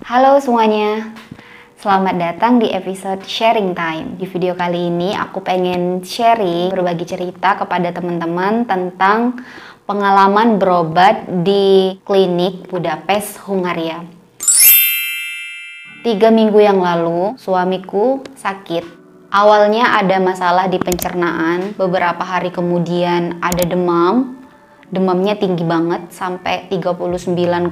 Halo semuanya, selamat datang di episode Sharing Time. Di video kali ini aku pengen sharing, berbagi cerita kepada teman-teman tentang pengalaman berobat di klinik Budapest, Hungaria. 3 minggu yang lalu, suamiku sakit. Awalnya ada masalah di pencernaan, beberapa hari kemudian ada demam. Demamnya tinggi banget sampai 39,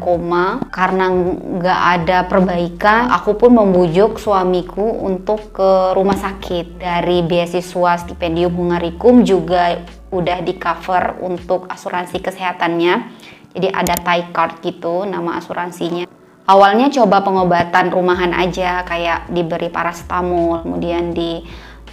karena nggak ada perbaikan. Aku pun membujuk suamiku untuk ke rumah sakit. Dari beasiswa stipendium Hungaricum juga udah di cover untuk asuransi kesehatannya. Jadi ada Thai card gitu nama asuransinya. Awalnya coba pengobatan rumahan aja, kayak diberi paracetamol, kemudian di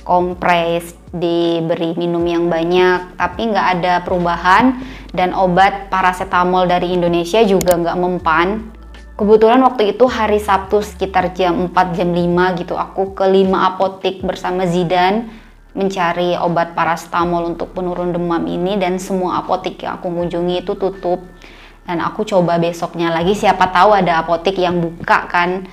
kompres, diberi minum yang banyak, tapi nggak ada perubahan. Dan obat paracetamol dari Indonesia juga nggak mempan. Kebetulan waktu itu hari Sabtu sekitar jam 4, jam 5 gitu, aku ke 5 apotek bersama Zidan mencari obat paracetamol untuk penurun demam ini, dan semua apotek yang aku kunjungi itu tutup. Dan aku coba besoknya lagi, siapa tahu ada apotek yang buka kan.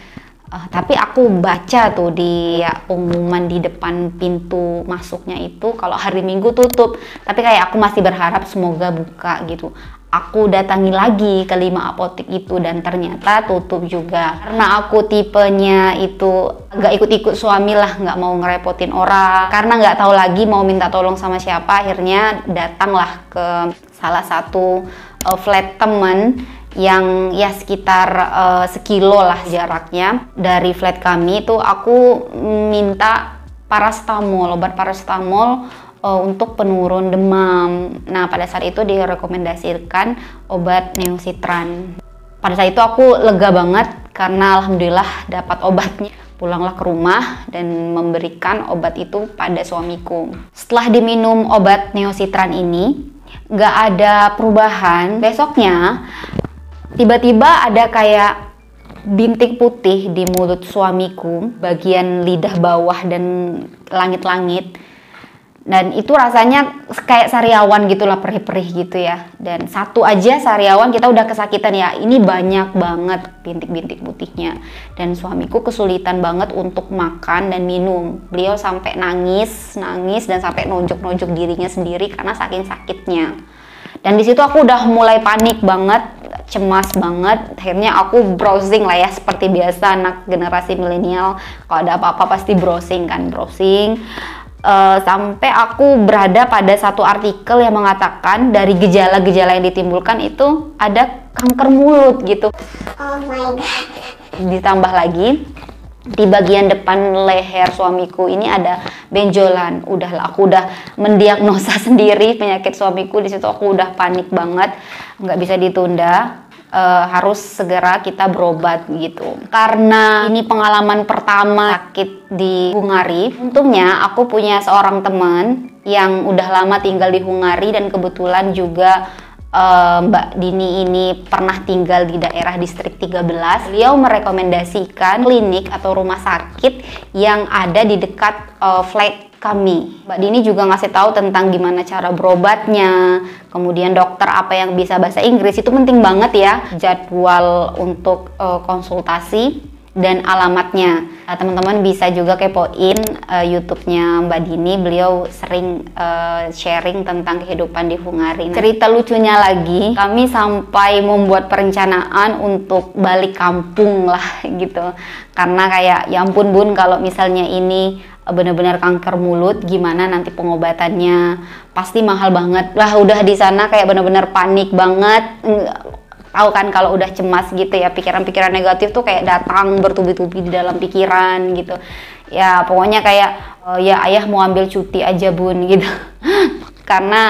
Tapi aku baca tuh di pengumuman di depan pintu masuknya itu kalau hari Minggu tutup. Tapi kayak aku masih berharap semoga buka gitu. Aku datangi lagi ke 5 apotek itu dan ternyata tutup juga. Karena aku tipenya itu gak ikut-ikut suami lah, gak mau ngerepotin orang. Karena gak tahu lagi mau minta tolong sama siapa, akhirnya datanglah ke salah satu flat teman yang ya sekitar sekilo lah jaraknya dari flat kami. Itu aku minta paracetamol, obat paracetamol untuk penurun demam. Nah pada saat itu direkomendasikan obat Neocitran. Pada saat itu aku lega banget karena alhamdulillah dapat obatnya. Pulanglah ke rumah dan memberikan obat itu pada suamiku. Setelah diminum obat Neocitran ini nggak ada perubahan. Besoknya tiba-tiba ada kayak bintik putih di mulut suamiku, bagian lidah bawah dan langit-langit. Dan itu rasanya kayak sariawan gitulah, perih-perih gitu ya. Dan satu aja sariawan kita udah kesakitan ya. Ini banyak banget bintik-bintik putihnya. Dan suamiku kesulitan banget untuk makan dan minum. Beliau sampai nangis dan sampai nonjok-nonjok dirinya sendiri karena saking sakitnya. Dan di situ aku udah mulai panik banget, cemas banget. Akhirnya aku browsing lah ya, seperti biasa anak generasi milenial. Kalau ada apa-apa pasti browsing kan, sampai aku berada pada satu artikel yang mengatakan dari gejala-gejala yang ditimbulkan itu ada kanker mulut gitu. Oh my god. Ditambah lagi di bagian depan leher suamiku ini ada benjolan. Udahlah, aku udah mendiagnosa sendiri penyakit suamiku. Di situ aku udah panik banget, nggak bisa ditunda. Harus segera kita berobat gitu. Karena ini pengalaman pertama sakit di Hungari. Untungnya aku punya seorang teman yang udah lama tinggal di Hungari dan kebetulan juga Mbak Dini ini pernah tinggal di daerah distrik 13. Beliau merekomendasikan klinik atau rumah sakit yang ada di dekat flat kami. Mbak Dini juga ngasih tahu tentang gimana cara berobatnya, kemudian dokter apa yang bisa bahasa Inggris, itu penting banget ya, jadwal untuk konsultasi dan alamatnya. Teman-teman bisa juga kepoin YouTube-nya Mbak Dini, beliau sering sharing tentang kehidupan di Hungari. Cerita lucunya lagi, kami sampai membuat perencanaan untuk balik kampung lah gitu. Karena kayak ya ampun bun, kalau misalnya ini benar-benar kanker mulut, gimana nanti pengobatannya, pasti mahal banget lah. Udah di sana kayak benar-benar panik banget. Tahu kan kalau udah cemas gitu ya, pikiran-pikiran negatif tuh kayak datang bertubi-tubi di dalam pikiran gitu ya. Pokoknya kayak ya ayah mau ambil cuti aja bun gitu karena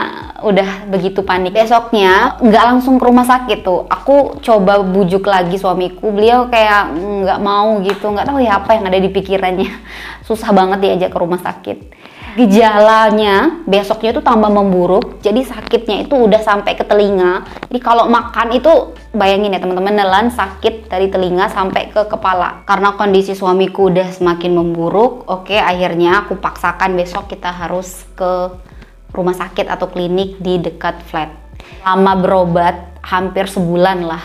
udah begitu panik. Besoknya nggak langsung ke rumah sakit tuh, aku coba bujuk lagi suamiku. Beliau kayak nggak mau gitu, nggak tahu ya apa yang ada di pikirannya. Susah banget diajak ke rumah sakit. Gejalanya besoknya itu tambah memburuk, jadi sakitnya itu udah sampai ke telinga. Jadi kalau makan itu bayangin ya teman-teman, nelan sakit dari telinga sampai ke kepala. Karena kondisi suamiku udah semakin memburuk, oke, akhirnya aku paksakan besok kita harus ke rumah sakit atau klinik di dekat flat. Lama berobat, hampir sebulan lah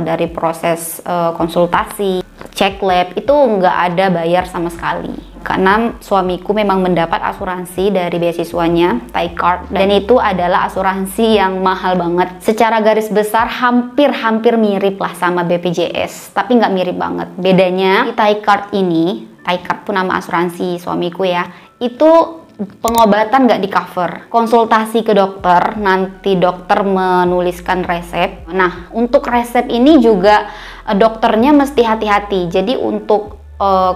dari proses konsultasi, cek lab itu nggak ada bayar sama sekali. Karena suamiku memang mendapat asuransi dari beasiswanya, Thai Card, dan itu adalah asuransi yang mahal banget. Secara garis besar hampir mirip lah sama BPJS, tapi nggak mirip banget. Bedanya di Thai Card ini, Thai Card pun nama asuransi suamiku ya, itu pengobatan nggak di cover. Konsultasi ke dokter, nanti dokter menuliskan resep. Nah, untuk resep ini juga dokternya mesti hati-hati. Jadi untuk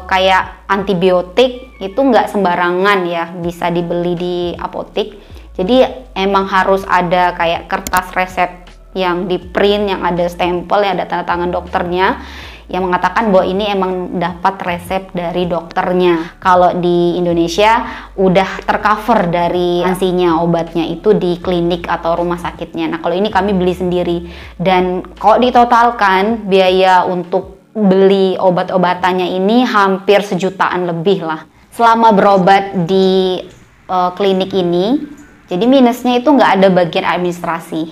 kayak antibiotik itu nggak sembarangan ya bisa dibeli di apotek. Jadi emang harus ada kayak kertas resep yang di print, yang ada stempel, yang ada tanda tangan dokternya yang mengatakan bahwa ini emang dapat resep dari dokternya. Kalau di Indonesia udah tercover dari asuransinya obatnya itu di klinik atau rumah sakitnya. Nah kalau ini kami beli sendiri, dan kalau ditotalkan biaya untuk beli obat-obatannya ini hampir 1 jutaan lebih lah. Selama berobat di klinik ini, jadi minusnya itu nggak ada bagian administrasi.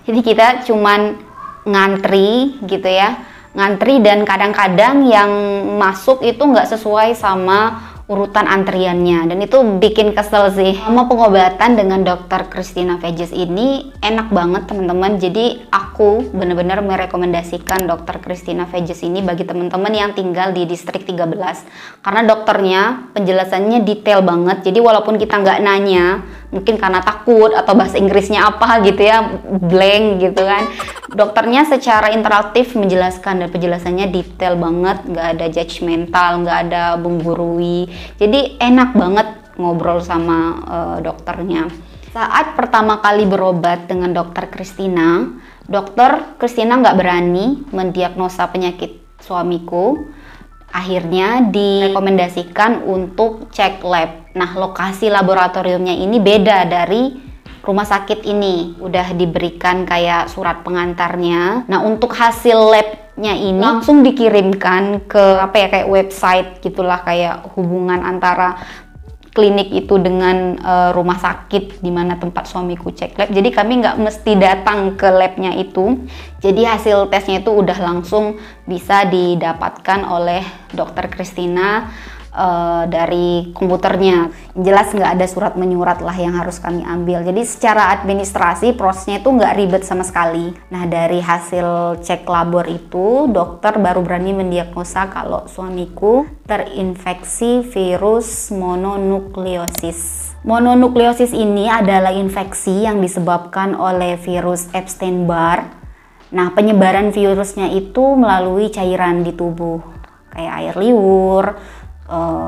Jadi kita cuman ngantri gitu ya, ngantri, dan kadang-kadang yang masuk itu nggak sesuai sama urutan antriannya, dan itu bikin kesel sih. Sama pengobatan dengan Dr. Christina Veges ini enak banget teman-teman. Jadi aku benar-benar merekomendasikan Dr. Christina Veges ini bagi teman-teman yang tinggal di distrik 13, karena dokternya penjelasannya detail banget. Jadi walaupun kita nggak nanya, mungkin karena takut atau bahasa Inggrisnya apa gitu ya, blank gitu kan, dokternya secara interaktif menjelaskan, dan penjelasannya detail banget, nggak ada judgmental, nggak ada menggurui. Jadi enak banget ngobrol sama dokternya. Saat pertama kali berobat dengan Dokter Christina nggak berani mendiagnosa penyakit suamiku. Akhirnya direkomendasikan untuk cek lab. Nah, lokasi laboratoriumnya ini beda dari rumah sakit ini. Udah diberikan kayak surat pengantarnya. Nah, untuk hasil labnya ini langsung dikirimkan ke kayak website gitulah, kayak hubungan antara klinik itu dengan rumah sakit di mana tempat suamiku cek lab. Jadi kami nggak mesti datang ke labnya itu. Jadi hasil tesnya itu udah langsung bisa didapatkan oleh Dokter Christina dari komputernya. Jelas nggak ada surat menyurat lah yang harus kami ambil. Jadi secara administrasi prosesnya itu nggak ribet sama sekali. Nah, dari hasil cek labor itu dokter baru berani mendiagnosa kalau suamiku terinfeksi virus mononukleosis. Mononukleosis ini adalah infeksi yang disebabkan oleh virus Epstein-Barr. Nah, penyebaran virusnya itu melalui cairan di tubuh, kayak air liur,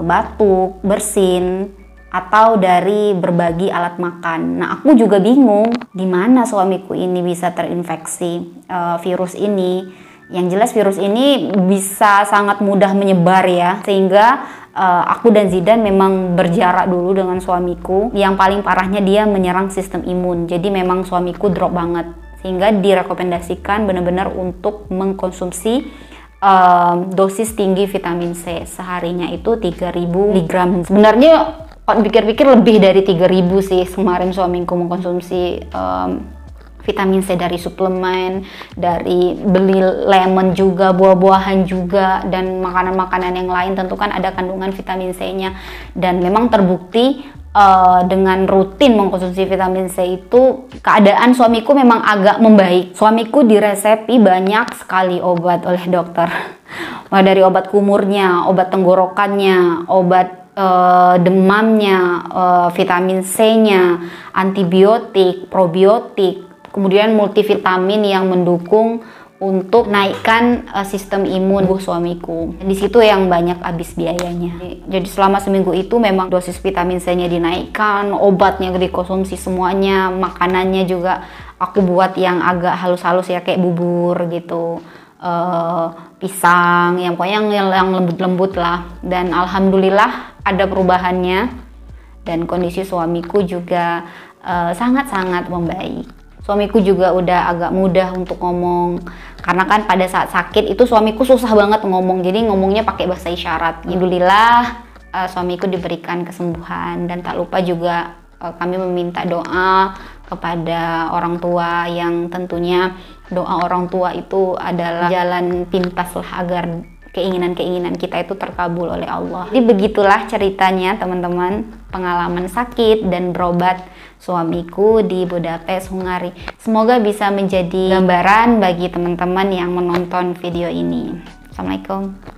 batuk, bersin, atau dari berbagi alat makan. Nah, aku juga bingung di mana suamiku ini bisa terinfeksi virus ini. Yang jelas virus ini bisa sangat mudah menyebar ya, sehingga aku dan Zidan memang berjarak dulu dengan suamiku. Yang paling parahnya dia menyerang sistem imun. Jadi memang suamiku drop banget, sehingga direkomendasikan benar-benar untuk mengkonsumsi dosis tinggi vitamin C. Seharinya itu 3000 mg. Sebenarnya pikir-pikir lebih dari 3000 sih. Kemarin suamiku mengkonsumsi vitamin C dari suplemen, dari beli lemon juga, buah-buahan juga, dan makanan-makanan yang lain tentu kan ada kandungan vitamin C-nya. Dan memang terbukti dengan rutin mengkonsumsi vitamin C itu keadaan suamiku memang agak membaik. Suamiku diresepi banyak sekali obat oleh dokter, mulai dari obat kumurnya, obat tenggorokannya, obat demamnya, vitamin C-nya, antibiotik, probiotik, kemudian multivitamin yang mendukung untuk naikkan sistem imun tubuh suamiku. Di situ yang banyak habis biayanya. Jadi selama seminggu itu memang dosis vitamin C-nya dinaikkan, obatnya dikonsumsi semuanya, makanannya juga aku buat yang agak halus-halus ya, kayak bubur gitu, pisang, yang pokoknya yang lembut-lembut lah. Dan alhamdulillah ada perubahannya, dan kondisi suamiku juga sangat-sangat membaik. Suamiku juga udah agak mudah untuk ngomong, karena kan pada saat sakit itu suamiku susah banget ngomong, jadi ngomongnya pakai bahasa isyarat. Alhamdulillah suamiku diberikan kesembuhan, dan tak lupa juga kami meminta doa kepada orang tua, yang tentunya doa orang tua itu adalah jalan pintas lah agar keinginan-keinginan kita itu terkabul oleh Allah. Jadi begitulah ceritanya teman-teman, pengalaman sakit dan berobat suamiku di Budapest, Hungari. Semoga bisa menjadi gambaran bagi teman-teman yang menonton video ini. Assalamualaikum.